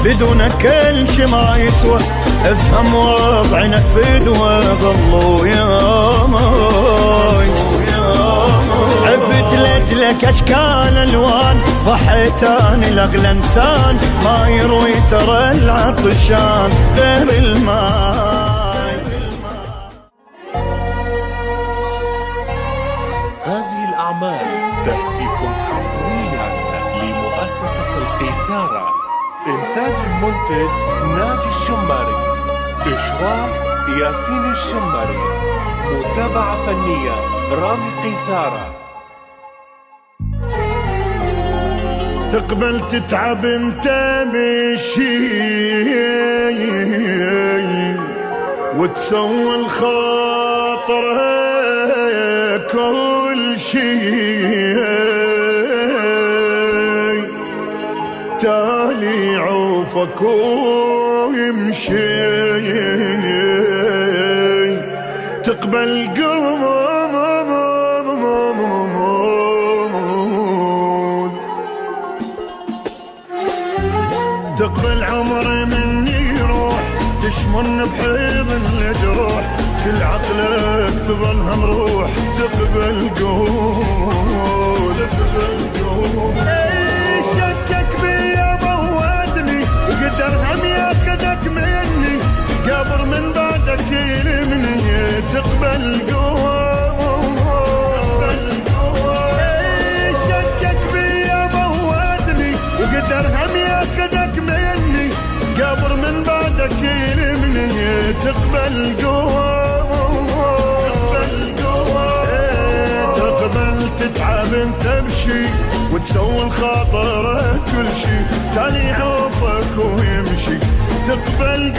بدونك كل شي ما يسوى. افهم وضعنا فدوى ظلوا يا ماي، عفت لاجلك اشكال الوان، ضحيت اني لاغلى انسان، ما يروي ترى العطشان غير الماي. هذه الأعمال تأتيكم حصريا لمؤسسة القيثارة. إنتاج المنتج ناجي الشماري، إشراف ياسين الشماري، متابعة فنية رامي قيثارة. تقبل تتعب انت بشي وتسوي الخاطر كل شي، تالي عوفك ويمشي. تقبل تقبل عمري مني يروح، تشمن بحيض الجروح، كل عقلك تظلها مروح. تقبل قول اي شكك بيا موتني، قدر هم ياخدك مني، قبر من بعدك يلمني. تقبل قول اي شكك بيا موتني، وقدر هم ياخدك مني، قبر من بعدك يلمني. تقبل تقبل تتعب انت بشي وتسوي الخاطر كل شي، تاني يعوفك ويمشي. تقبل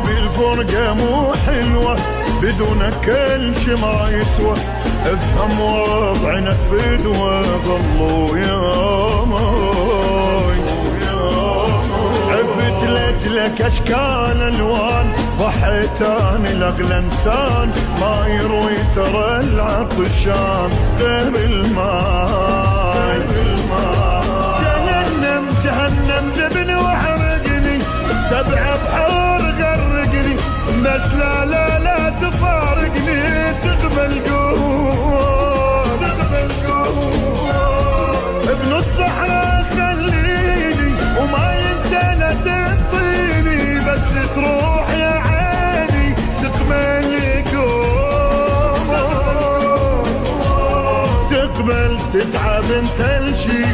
الفرقة مو حلوة، بدونك كل شي ما يسوى. افهم وضعنا فدوى ظلوا يا ماي، عفت لاجلك اشكال الوان، ضحيت اني لاغلى انسان، ما يروي ترى العطشان غير الماي. جهنم جهنم جبني وحرقني، 7 بحور غرقني، بس لا لا لا تفارقني. تقبل قول ابن الصحراء خليني، وما انت لا تنطيني، بس تروح يا عيني. تقبل قول تقبل تتعب انت الشي،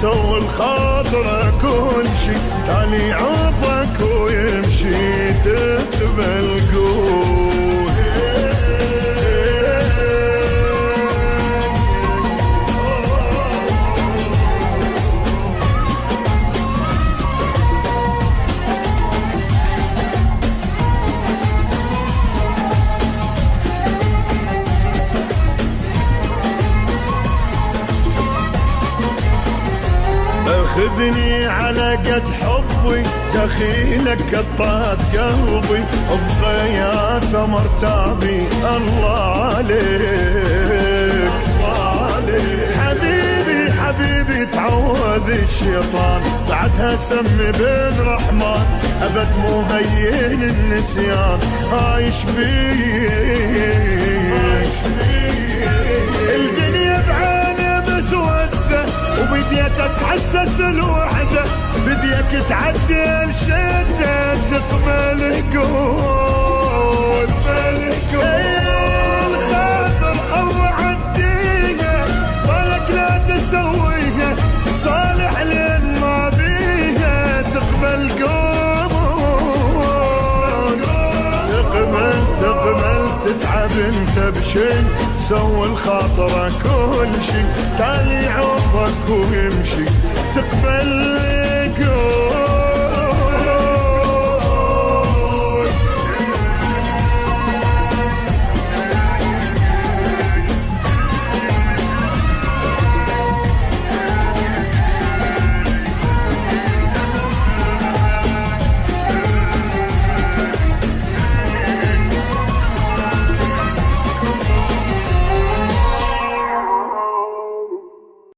سوي الخاطر كل شي، تاني يعوفك ويمشي. تقبل قول خذني على قد حبي، دخيلك قطعت قلبي، ابقى يا ثمر تعبي. الله عليك حبيبي حبيبي، تعوذ الشيطان، بعدها سمي بين رحمن، ابد مو هين النسيان، عايش بيك. الدنيا بعاني مسودة، وبديت اتحسس الوحدة، بديك تعدي الشدة. تقبل قول الخاطر الله عديها، بالك لا تسويها، صالح لين ما بيها. تقبل قول تقبل تتعب انت بشي، سوي الخاطر كل شي، تالي عوفك ويمشي. تقبل قول